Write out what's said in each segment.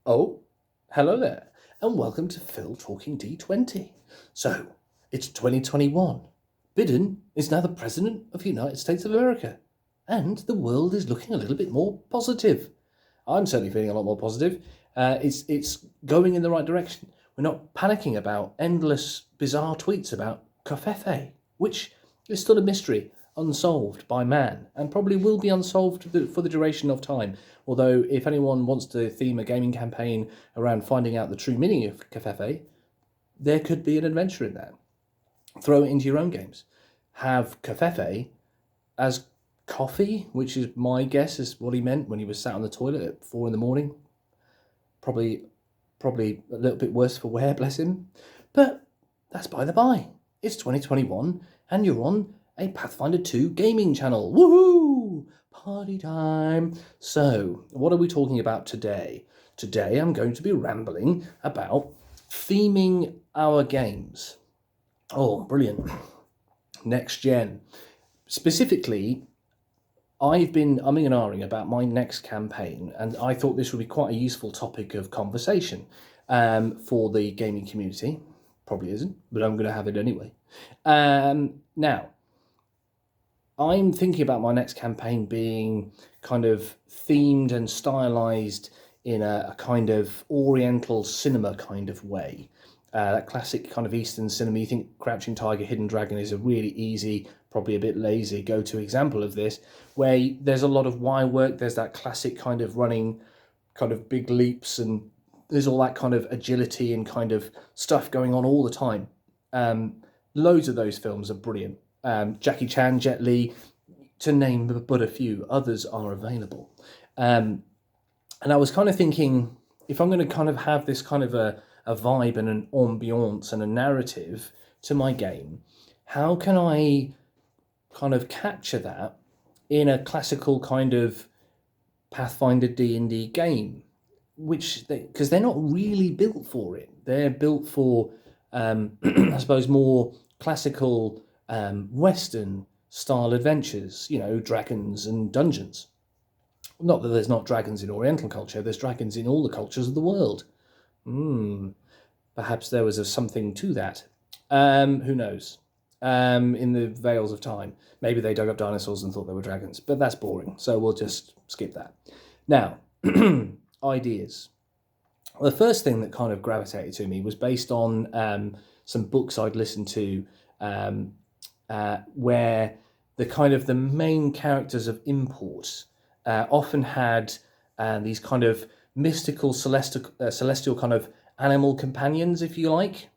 Oh, hello there, and welcome to Phil Talking D20. So, it's 2021. Biden is now the President of the United States of America, and the world is looking a little bit more positive. I'm certainly feeling a lot more positive. It's going in the right direction. We're not panicking about endless bizarre tweets about covfefe, which is still a mystery, unsolved by man, and probably will be unsolved for the duration of time. Although, if anyone wants to theme a gaming campaign around finding out the true meaning of covfefe, there could be an adventure in that. Throw it into your own games. Have covfefe as coffee, which is my guess is what he meant when he was sat on the toilet at 4 a.m. Probably a little bit worse for wear, bless him. But that's by the by. It's 2021, and you're on a Pathfinder 2 gaming channel. Woohoo! Party time. So, what are we talking about today? Today I'm going to be rambling about theming our games. Oh, brilliant. Next gen. Specifically, I've been umming and ahhing about my next campaign, and I thought this would be quite a useful topic of conversation for the gaming community. Probably isn't, but I'm going to have it anyway. Now, I'm thinking about my next campaign being kind of themed and stylized in a kind of Oriental cinema kind of way. That classic kind of Eastern cinema. You think Crouching Tiger, Hidden Dragon is a really easy, probably a bit lazy go-to example of this, where there's a lot of wire work. There's that classic kind of running, kind of big leaps, and there's all that kind of agility and kind of stuff going on all the time. Loads of those films are brilliant. Jackie Chan, Jet Li, to name but a few. Others are available. And I was kind of thinking, if I'm going to kind of have this kind of a vibe and an ambiance and a narrative to my game, how can I kind of capture that in a classical kind of Pathfinder D&D game, because they're not really built for it. They're built for, I suppose, more classical Western style adventures, dragons and dungeons. Not that there's not dragons in Oriental culture, there's dragons in all the cultures of the world. Perhaps there was something to that. Who knows? In the veils of time. Maybe they dug up dinosaurs and thought they were dragons, but that's boring, so we'll just skip that. Now, ideas. Well, the first thing that kind of gravitated to me was based on some books I'd listened to where the main characters of import often had these kind of mystical celestial kind of animal companions, if you like,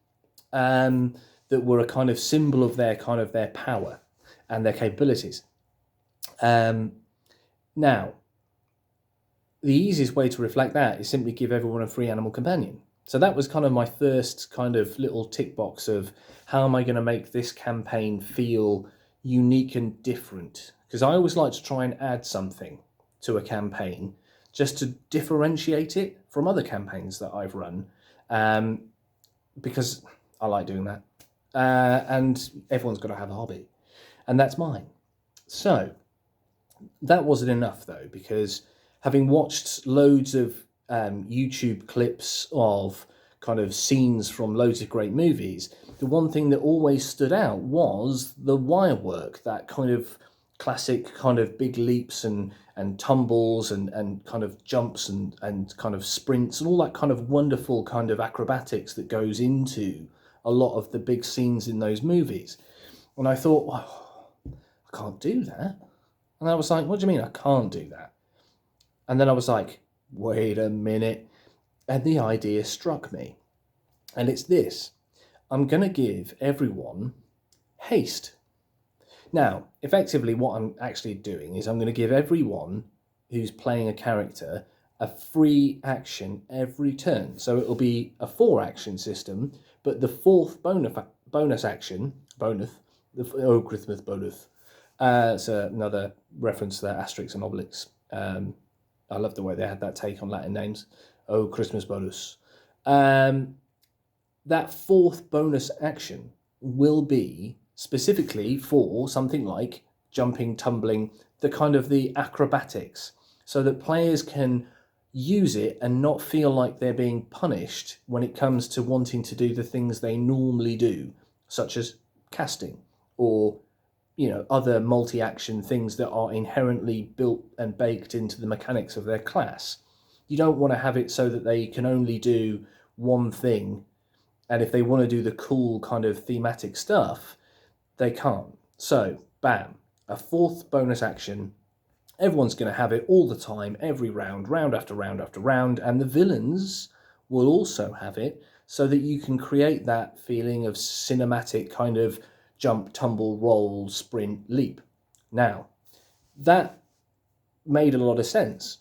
that were a kind of symbol of their power and their capabilities. Now, the easiest way to reflect that is simply give everyone a free animal companion. So that was kind of my first kind of little tick box of how am I going to make this campaign feel unique and different? Because I always like to try and add something to a campaign just to differentiate it from other campaigns that I've run, because I like doing that. And everyone's got to have a hobby, and that's mine. So that wasn't enough, though, because having watched loads of YouTube clips of kind of scenes from loads of great movies, the one thing that always stood out was the wire work, that kind of classic kind of big leaps and tumbles and kind of jumps and kind of sprints and all that kind of wonderful kind of acrobatics that goes into a lot of the big scenes in those movies. And I thought, well, I can't do that. And I was like, what do you mean I can't do that? And then I was like, wait a minute. And the idea struck me. And it's this. I'm going to give everyone haste. Now, effectively, what I'm actually doing is I'm going to give everyone who's playing a character a free action every turn. So it'll be a 4-action system, but the fourth bonus action, Christmas bonus. It's another reference to that Asterix and Obelix. I love the way they had that take on Latin names. Oh, Christmas bonus. That fourth bonus action will be specifically for something like jumping, tumbling, the acrobatics, so that players can use it and not feel like they're being punished when it comes to wanting to do the things they normally do, such as casting or other multi-action things that are inherently built and baked into the mechanics of their class. You don't want to have it so that they can only do one thing, and if they want to do the cool kind of thematic stuff, they can't. So, bam, a fourth bonus action. Everyone's going to have it all the time, every round, round after round after round, and the villains will also have it so that you can create that feeling of cinematic kind of jump, tumble, roll, sprint, leap. Now, that made a lot of sense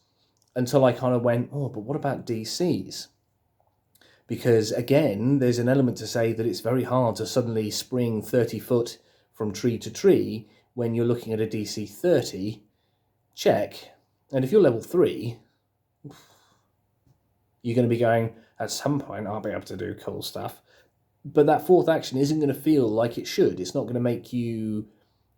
until I kind of went, oh, but what about DCs? Because again, there's an element to say that it's very hard to suddenly spring 30 foot from tree to tree when you're looking at a DC 30. Check. And if you're level 3, you're going to be going, at some point I'll be able to do cool stuff. But that fourth action isn't going to feel like it should. It's not going to make you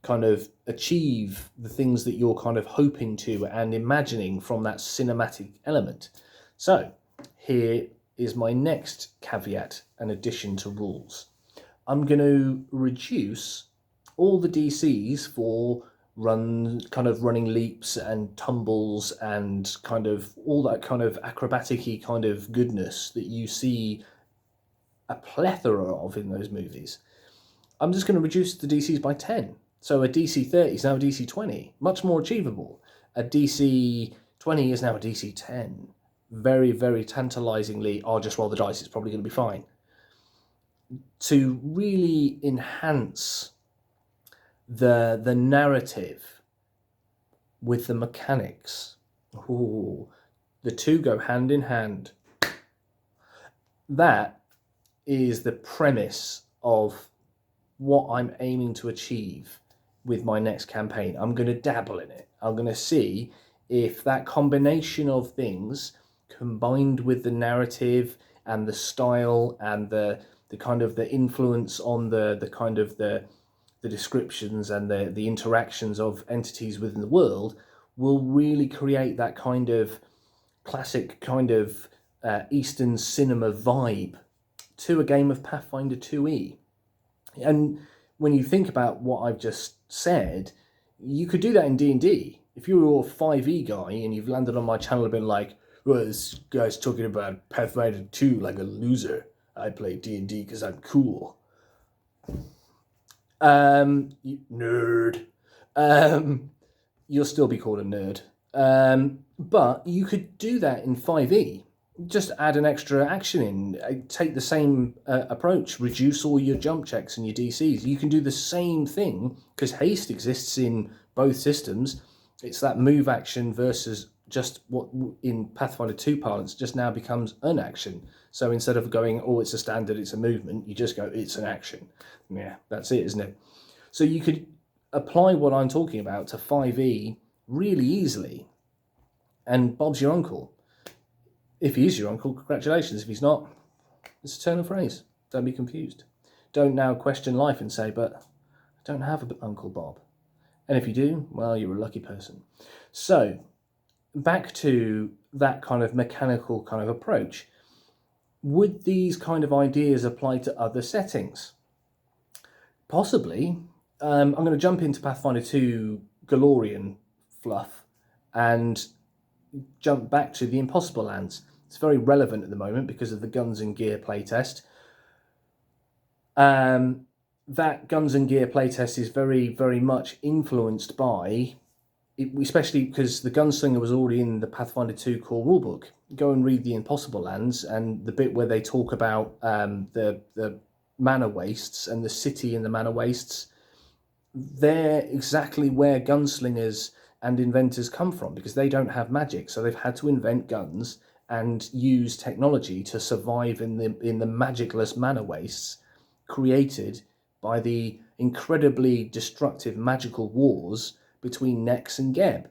kind of achieve the things that you're kind of hoping to and imagining from that cinematic element. So here is my next caveat and addition to rules. I'm going to reduce all the DCs for running leaps and tumbles and kind of all that kind of acrobatic-y kind of goodness that you see a plethora of in those movies. I'm just going to reduce the DCs by 10. So a DC 30 is now a DC 20, much more achievable. A DC 20 is now a DC 10. Very, very tantalizingly, I'll just roll the dice, it's probably going to be fine. To really enhance the narrative with the mechanics. Ooh, the two go hand in hand. That is the premise of what I'm aiming to achieve with my next campaign. I'm going to dabble in it. I'm going to see if that combination of things combined with the narrative and the style and the kind of the influence on the kind of the descriptions and the interactions of entities within the world will really create that kind of classic kind of Eastern cinema vibe to a game of Pathfinder 2e. And when you think about what I've just said, you could do that in D&D. If you're a 5e guy and you've landed on my channel and been like, well, this guy's talking about Pathfinder 2 like a loser. I play D&D because I'm cool. Nerd. You'll still be called a nerd. But you could do that in 5e. Just add an extra action in. Take the same approach. Reduce all your jump checks and your DCs. You can do the same thing because haste exists in both systems. It's that move action versus just what in Pathfinder 2 parlance just now becomes an action. So instead of going, oh, it's a standard, it's a movement, you just go, it's an action. Yeah, that's it, isn't it? So you could apply what I'm talking about to 5e really easily. And Bob's your uncle. If he is your uncle, congratulations. If he's not, it's a turn of phrase. Don't be confused. Don't now question life and say, but I don't have an Uncle Bob. And if you do, well, you're a lucky person. So back to that kind of mechanical kind of approach. Would these kind of ideas apply to other settings? Possibly. I'm going to jump into Pathfinder 2 Galorian fluff and jump back to the Impossible Lands. It's very relevant at the moment because of the Guns and Gear playtest. That Guns and Gear playtest is very, very much influenced by, especially because the Gunslinger was already in the Pathfinder 2 core rulebook. Go and read the Impossible Lands and the bit where they talk about the mana wastes and the city in the mana wastes. They're exactly where gunslingers and inventors come from because they don't have magic, so they've had to invent guns and use technology to survive in the magicless mana wastes created by the incredibly destructive magical wars between Nex and Geb,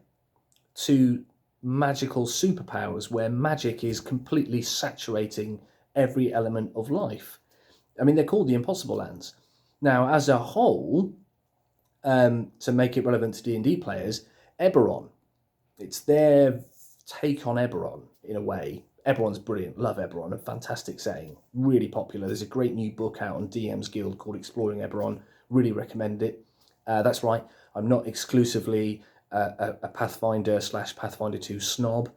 two magical superpowers where magic is completely saturating every element of life. I mean, they're called the Impossible Lands. Now, as a whole, to make it relevant to D&D players, Eberron, it's their take on Eberron. in a way. Eberron's brilliant. Love Eberron. A fantastic setting. Really popular. There's a great new book out on DM's Guild called Exploring Eberron. Really recommend it. That's right. I'm not exclusively a Pathfinder / Pathfinder 2 snob.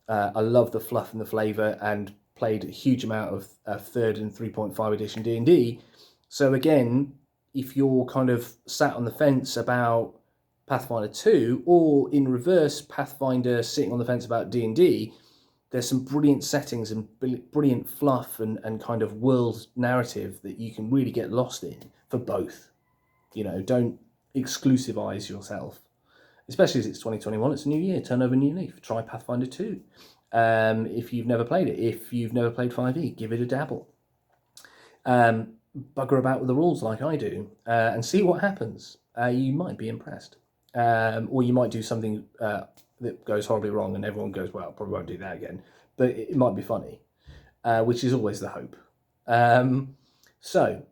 I love the fluff and the flavour, and played a huge amount of 3rd and 3.5 edition D&D. So again, if you're kind of sat on the fence about Pathfinder 2, or in reverse, Pathfinder sitting on the fence about D&D, there's some brilliant settings and brilliant fluff and kind of world narrative that you can really get lost in for both. You know, don't exclusivize yourself. Especially as it's 2021, it's a new year, turn over a new leaf. Try Pathfinder 2. If you've never played it, if you've never played 5e, give it a dabble. Bugger about with the rules like I do, and see what happens. You might be impressed. Or you might do something that goes horribly wrong and everyone goes, well, probably won't do that again. But it might be funny, which is always the hope. So,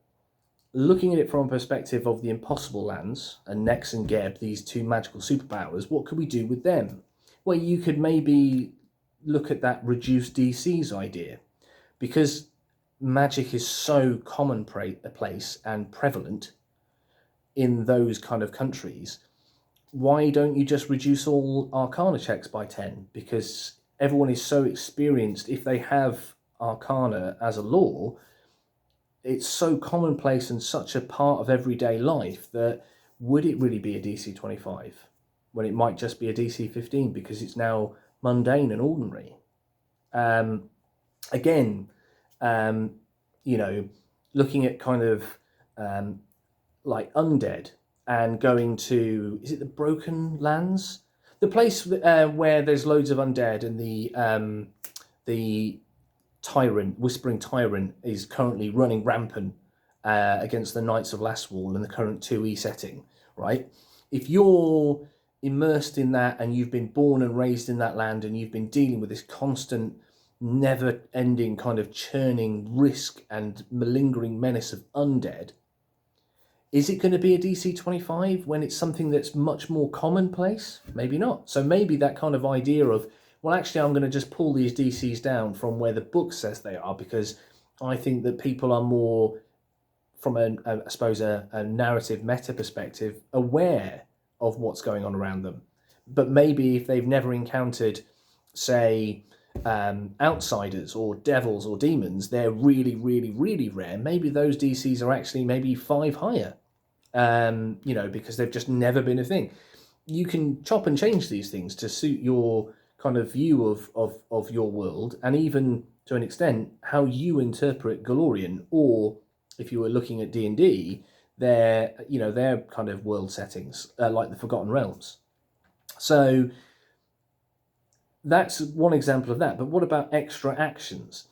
looking at it from a perspective of the Impossible Lands and Nex and Geb, these two magical superpowers, what could we do with them? Well, you could maybe look at that reduced DCs idea, because magic is so commonplace and prevalent in those kind of countries. Why don't you just reduce all Arcana checks by 10? Because everyone is so experienced. If they have Arcana as a law, it's so commonplace and such a part of everyday life that would it really be a DC 25 when it might just be a DC 15 because it's now mundane and ordinary? Again, you know, looking at kind of like undead and going to, is it the Broken Lands? The place where there's loads of undead, and the tyrant, Whispering Tyrant, is currently running rampant against the Knights of Lastwall in the current 2e setting, right? If you're immersed in that and you've been born and raised in that land and you've been dealing with this constant, never-ending kind of churning risk and malingering menace of undead, is it going to be a DC 25 when it's something that's much more commonplace? Maybe not. So maybe that kind of idea of, well, actually, I'm going to just pull these DCs down from where the book says they are, because I think that people are more, from I suppose, a narrative meta perspective, aware of what's going on around them. But maybe if they've never encountered, say, outsiders or devils or demons, they're really, really, really rare. Maybe those DCs are actually maybe 5 higher, you know, because they've just never been a thing. You can chop and change these things to suit your kind of view of your world, and even to an extent how you interpret Golarion, or if you were looking at D&D, their kind of world settings, like the Forgotten Realms. So that's one example of that. But what about extra actions?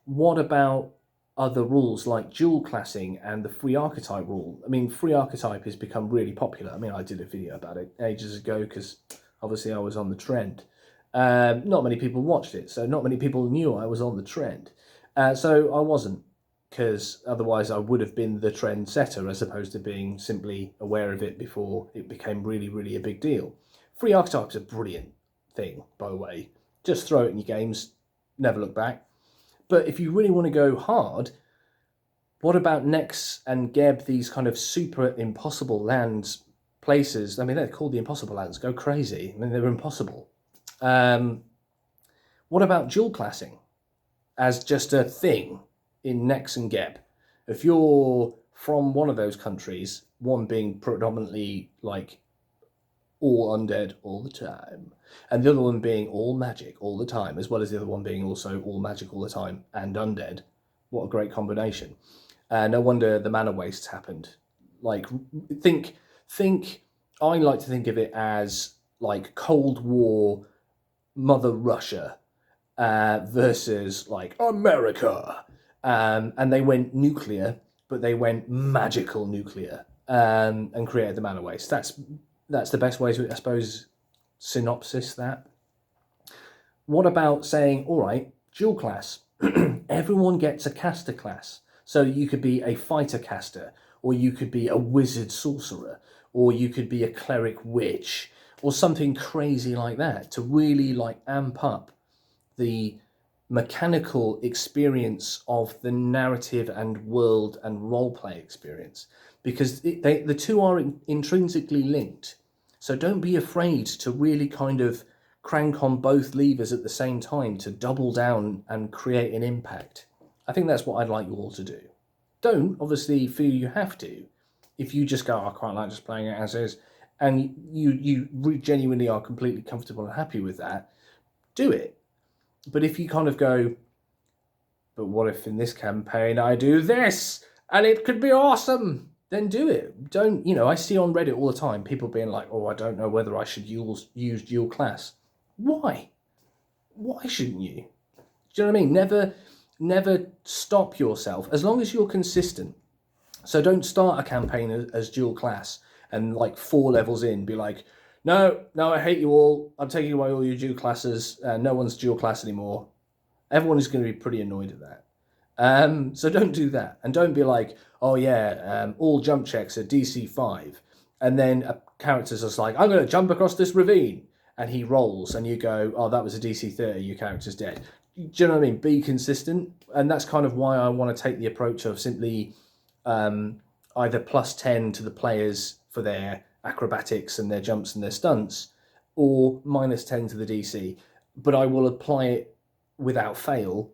What about other rules like dual classing and the free archetype rule? I mean, free archetype has become really popular. I mean, I did a video about it ages ago because obviously I was on the trend. Not many people watched it, so not many people knew I was on the trend. So I wasn't, because otherwise I would have been the trend setter as opposed to being simply aware of it before it became really, really a big deal. Free archetype's a brilliant thing, by the way. Just throw it in your games, never look back. But if you really want to go hard, what about Nex and Geb, these kind of super impossible lands, places? I mean, they're called the Impossible Lands. Go crazy. I mean, they're impossible. What about dual classing as just a thing in Nex and Geb? If you're from one of those countries, one being predominantly like all undead all the time, and the other one being all magic all the time, as well as the other one being also all magic all the time and undead. What a great combination. No wonder the mana waste happened. Like, think, I like to think of it as like Cold War Mother Russia versus like America. And they went nuclear, but they went magical nuclear, and created the mana waste. That's the best way to, I suppose, synopsis that. What about saying, all right, dual class, everyone gets a caster class. So you could be a fighter caster, or you could be a wizard sorcerer, or you could be a cleric witch, or something crazy like that, to really like amp up the mechanical experience of the narrative and world and roleplay experience, because the two are intrinsically linked. So don't be afraid to really kind of crank on both levers at the same time to double down and create an impact. I think that's what I'd like you all to do. Don't obviously feel you have to. If you just go, I quite like just playing it as is, and you genuinely are completely comfortable and happy with that, do it. But if you kind of go, but what if in this campaign I do this and it could be awesome, then do it. Don't, I see on Reddit all the time people being like, oh, I don't know whether I should use dual class. Why? Why shouldn't you? Do you know what I mean? Never stop yourself as long as you're consistent. So don't start a campaign as dual class and like 4 levels in be like, no, I hate you all. I'm taking away all your dual classes. No one's dual class anymore. Everyone is going to be pretty annoyed at that. So don't do that. And don't be like, oh yeah, all jump checks are DC 5. And then a character's just like, I'm going to jump across this ravine. And he rolls and you go, oh, that was a DC 30, your character's dead. Do you know what I mean? Be consistent. And that's kind of why I want to take the approach of simply either +10 to the players for their acrobatics and their jumps and their stunts, or -10 to the DC. But I will apply it without fail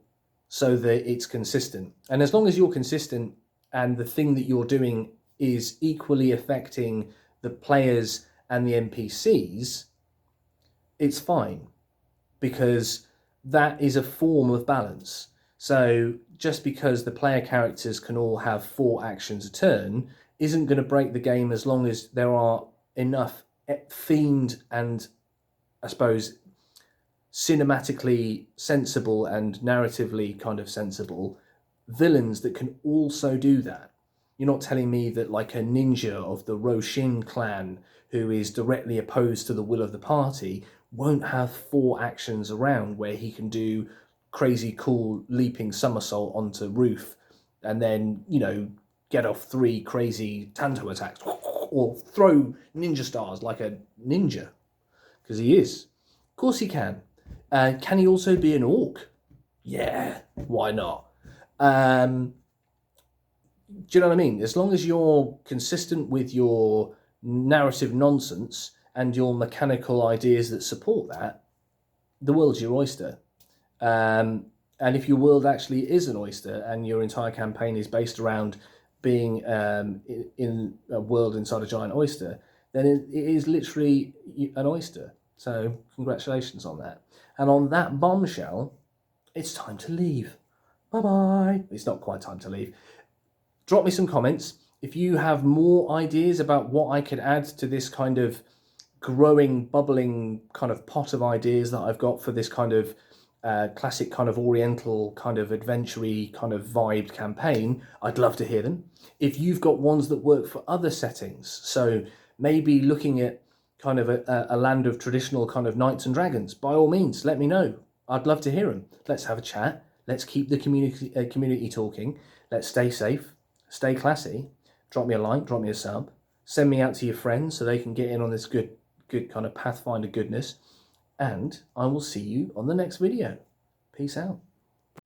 so that it's consistent. And as long as you're consistent and the thing that you're doing is equally affecting the players and the NPCs, it's fine, because that is a form of balance. So just because the player characters can all have 4 actions a turn isn't going to break the game, as long as there are enough themed and, I suppose, cinematically sensible and narratively kind of sensible villains that can also do that. You're not telling me that like a ninja of the Roshin clan, who is directly opposed to the will of the party, won't have 4 actions around where he can do crazy cool leaping somersault onto roof and then, get off 3 crazy tanto attacks or throw ninja stars like a ninja, because he is. Of course he can. Can he also be an orc? Yeah, why not? Do you know what I mean? As long as you're consistent with your narrative nonsense and your mechanical ideas that support that, the world's your oyster. And if your world actually is an oyster and your entire campaign is based around being in a world inside a giant oyster, then it is literally an oyster. So congratulations on that. And on that bombshell, it's time to leave. Bye-bye. It's not quite time to leave. Drop me some comments. If you have more ideas about what I could add to this kind of growing, bubbling kind of pot of ideas that I've got for this kind of classic kind of oriental kind of adventure-y kind of vibed campaign, I'd love to hear them. If you've got ones that work for other settings, so maybe looking at kind of a land of traditional kind of knights and dragons, by all means, let me know. I'd love to hear them. Let's have a chat. Let's keep the community talking. Let's stay safe, stay classy. Drop me a like, drop me a sub. Send me out to your friends so they can get in on this good kind of Pathfinder goodness. And I will see you on the next video. Peace out.